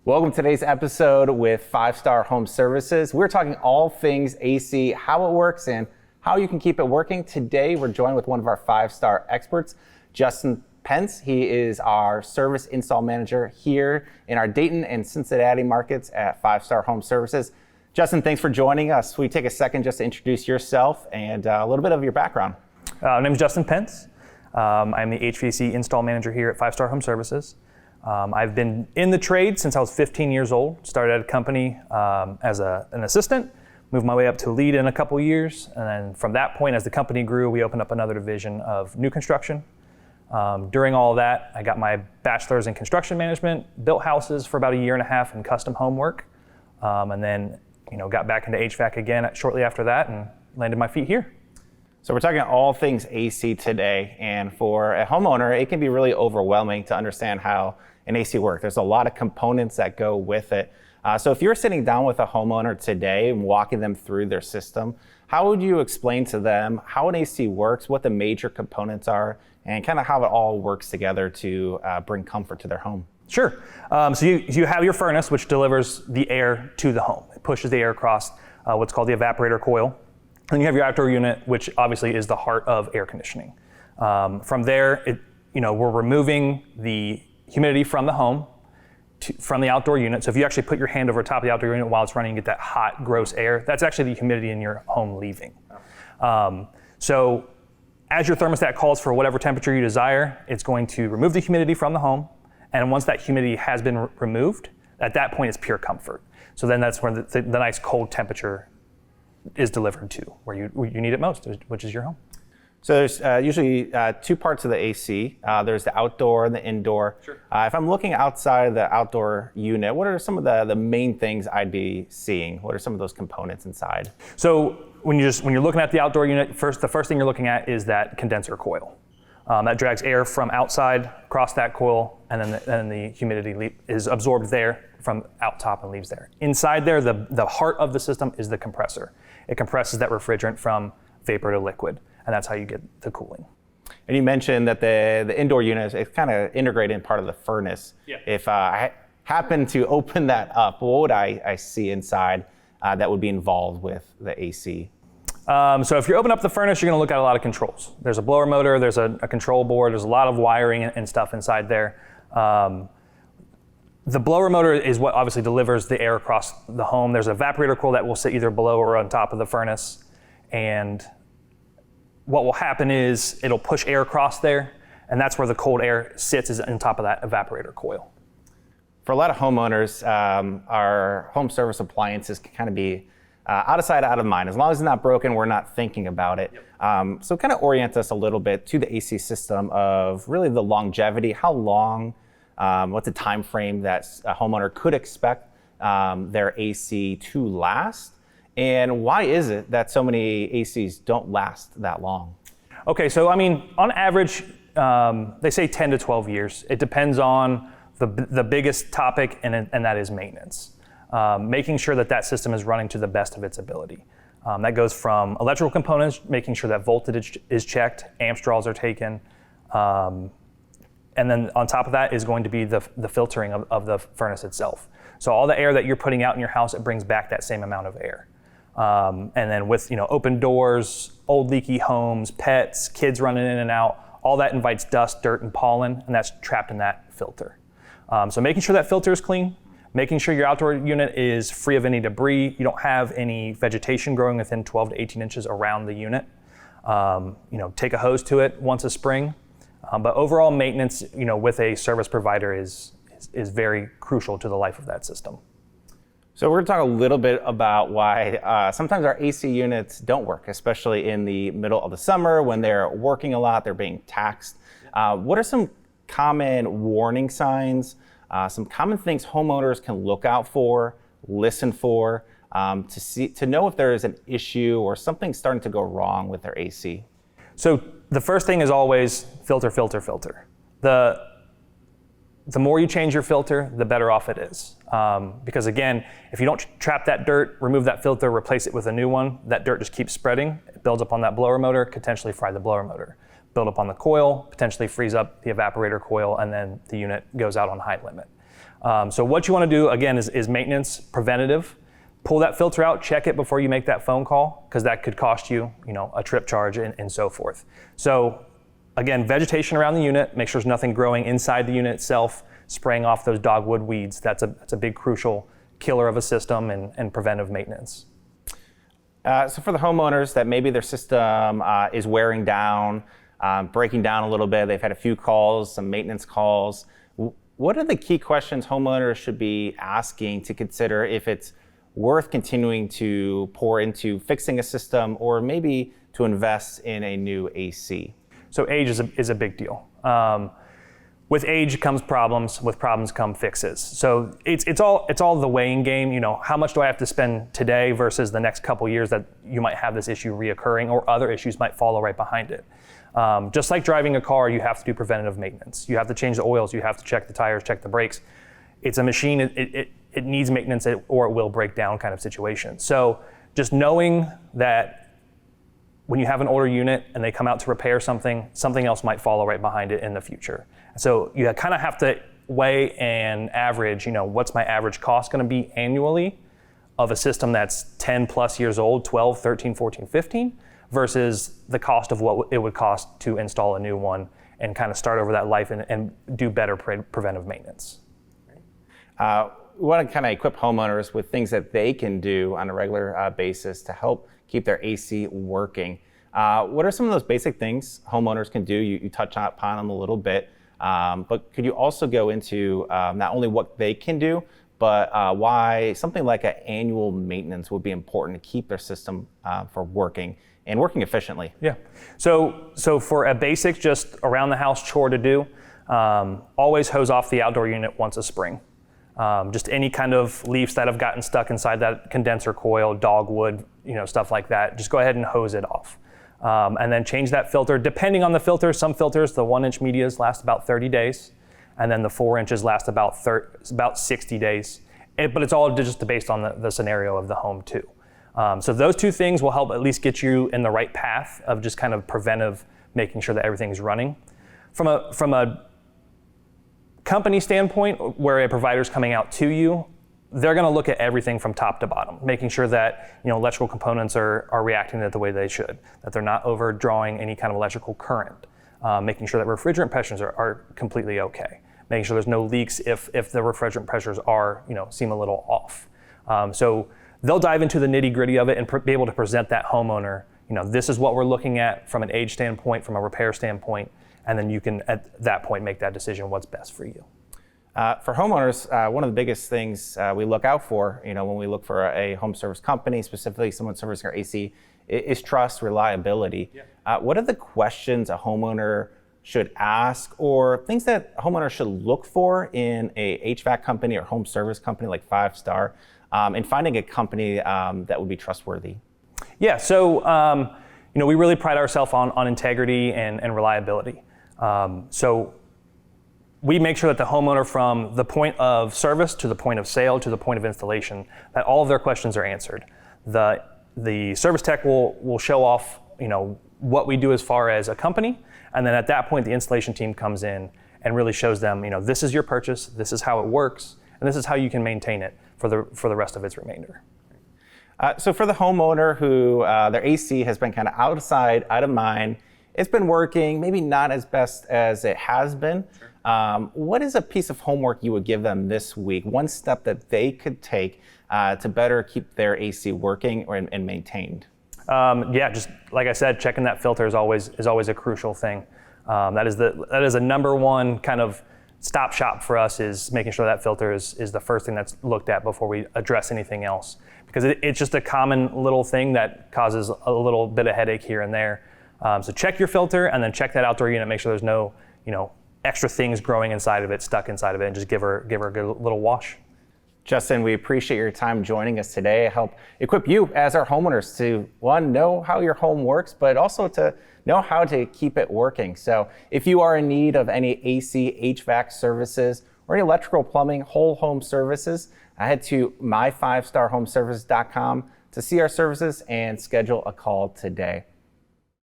Welcome to today's episode with 5 Star Home Services. We're talking all things AC, how it works, and how you can keep it working. Today, we're joined with one of our 5-star experts, Justin Pence. He is our service install manager here in our Dayton and Cincinnati markets at 5 Star Home Services. Justin, thanks for joining us. Will you take a second just to introduce yourself and a little bit of your background? My name is Justin Pence. I'm the HVAC install manager here at 5 Star Home Services. I've been in the trade since I was 15 years old. Started at a company as an assistant, moved my way up to lead in a couple years, and then from that point, as the company grew, we opened up another division of new construction. During all of that, I got my bachelor's in construction management, built houses for about a year and a half in custom home work, and then got back into HVAC again shortly after that and landed my feet here. So we're talking all things AC today, and for a homeowner, it can be really overwhelming to understand how an AC works. There's a lot of components that go with it. So if you're sitting down with a homeowner today and walking them through their system, how would you explain to them how an AC works, what the major components are, and kind of how it all works together to bring comfort to their home? Sure. So you have your furnace, which delivers the air to the home. It pushes the air across what's called the evaporator coil. And you have your outdoor unit, which obviously is the heart of air conditioning. From there, we're removing the humidity from the home, from the outdoor unit. So if you actually put your hand over top of the outdoor unit while it's running, you get that hot, gross air. That's actually the humidity in your home leaving. So as your thermostat calls for whatever temperature you desire, it's going to remove the humidity from the home. And once that humidity has been removed, at that point it's pure comfort. So then that's where the nice cold temperature is delivered to, where you need it most, which is your home. So there's usually 2 parts of the AC. There's the outdoor and the indoor. Sure. If I'm looking outside of the outdoor unit, what are some of the main things I'd be seeing? What are some of those components inside? So when you're looking at the outdoor unit, the first thing you're looking at is that condenser coil. That drags air from outside across that coil, and then the humidity is absorbed there from out top and leaves there. Inside there, the heart of the system is the compressor. It compresses that refrigerant from vapor to liquid, and that's how you get the cooling. And you mentioned that the indoor unit is kind of integrated in part of the furnace. Yeah. If I happen to open that up, what would I see inside that would be involved with the AC? So if you open up the furnace, you're going to look at a lot of controls. There's a blower motor, there's a control board, there's a lot of wiring and stuff inside there. The blower motor is what obviously delivers the air across the home. There's an evaporator coil that will sit either below or on top of the furnace. And what will happen is it'll push air across there, and that's where the cold air sits, is on top of that evaporator coil. For a lot of homeowners, our home service appliances can kind of be out of sight, out of mind. As long as it's not broken, we're not thinking about it. Yep. So kind of orient us a little bit to the AC system of really the longevity. How long, what's the time frame that a homeowner could expect their AC to last? And why is it that so many ACs don't last that long? Okay, so on average, they say 10 to 12 years. It depends on the biggest topic, and that is maintenance. Making sure that system is running to the best of its ability. That goes from electrical components, making sure that voltage is checked, amp draws are taken, and then on top of that is going to be the filtering of the furnace itself. So all the air that you're putting out in your house, it brings back that same amount of air. And then with open doors, old leaky homes, pets, kids running in and out, all that invites dust, dirt, and pollen, and that's trapped in that filter. So making sure that filter is clean, making sure your outdoor unit is free of any debris, you don't have any vegetation growing within 12 to 18 inches around the unit. Take a hose to it once a spring. But overall maintenance, with a service provider is very crucial to the life of that system. So we're going to talk a little bit about why sometimes our AC units don't work, especially in the middle of the summer when they're working a lot, they're being taxed. What are some common warning signs, some common things homeowners can look out for, listen for, to know if there is an issue or something starting to go wrong with their AC? So the first thing is always filter, filter, filter. The more you change your filter, the better off it is. Because again, if you don't trap that dirt, remove that filter, replace it with a new one, that dirt just keeps spreading. It builds up on that blower motor, potentially fry the blower motor. Build up on the coil, potentially freeze up the evaporator coil, and then the unit goes out on high limit. So what you want to do, again, is maintenance, preventative. Pull that filter out, check it before you make that phone call, because that could cost you, a trip charge and so forth. So again, vegetation around the unit, make sure there's nothing growing inside the unit itself, spraying off those dogwood weeds. That's a big crucial killer of a system and preventive maintenance. So for the homeowners that maybe their system is wearing down, breaking down a little bit, they've had a few calls, some maintenance calls, what are the key questions homeowners should be asking to consider if it's worth continuing to pour into fixing a system or maybe to invest in a new AC? So age is a big deal. With age comes problems. With problems come fixes. So it's all the weighing game. How much do I have to spend today versus the next couple years that you might have this issue reoccurring, or other issues might follow right behind it. Just like driving a car, you have to do preventative maintenance. You have to change the oils. You have to check the tires, check the brakes. It's a machine. It needs maintenance, or it will break down kind of situation. So just knowing that when you have an older unit and they come out to repair something else might follow right behind it in the future. So you kind of have to weigh and average, what's my average cost going to be annually of a system that's 10 plus years old, 12, 13, 14, 15, versus the cost of what it would cost to install a new one and kind of start over that life and do better preventive maintenance. We want to kind of equip homeowners with things that they can do on a regular basis to help keep their AC working. What are some of those basic things homeowners can do? You touched upon them a little bit, but could you also go into not only what they can do, but why something like an annual maintenance would be important to keep their system for working and working efficiently? Yeah. So for a basic, just around the house chore to do, always hose off the outdoor unit once a spring. Just any kind of leaves that have gotten stuck inside that condenser coil, dogwood, stuff like that, just go ahead and hose it off. And then change that filter. Depending on the filter, some filters, the 1-inch medias last about 30 days, and then the 4 inches last about 60 days. But it's all just based on the scenario of the home too. So those two things will help at least get you in the right path of just kind of preventive, making sure that everything's running. From a company standpoint, where a provider's coming out to you, they're going to look at everything from top to bottom, making sure that electrical components are reacting the way they should, that they're not overdrawing any kind of electrical current, making sure that refrigerant pressures are completely okay, making sure there's no leaks if the refrigerant pressures are seem a little off. So they'll dive into the nitty-gritty of it and be able to present that homeowner, this is what we're looking at from an age standpoint, from a repair standpoint, and then you can, at that point, make that decision what's best for you. For homeowners, one of the biggest things we look out for, when we look for a home service company, specifically someone servicing our AC, is trust, reliability. Yeah. What are the questions a homeowner should ask, or things that a homeowner should look for in a HVAC company or home service company like 5 Star, in finding a company that would be trustworthy? Yeah, so we really pride ourselves on integrity and reliability. So we make sure that the homeowner, from the point of service to the point of sale to the point of installation, that all of their questions are answered. The service tech will show off, what we do as far as a company, and then at that point the installation team comes in and really shows them, this is your purchase, this is how it works, and this is how you can maintain it for the rest of its remainder. So for the homeowner who their AC has been kind of outside, out of mind, it's been working, maybe not as best as it has been. Sure. What is a piece of homework you would give them this week? One step that they could take to better keep their AC working and maintained? Just like I said, checking that filter is always a crucial thing. That is a number one kind of stop shop for us, is making sure that filter is the first thing that's looked at before we address anything else. Because it's just a common little thing that causes a little bit of headache here and there. So check your filter and then check that outdoor unit, make sure there's no, extra things growing inside of it, stuck inside of it, and just give her a good little wash. Justin, we appreciate your time joining us today. Help equip you as our homeowners to, one, know how your home works, but also to know how to keep it working. So if you are in need of any AC, HVAC services, or any electrical, plumbing, whole home services, head to my5starhomeservice.com to see our services and schedule a call today.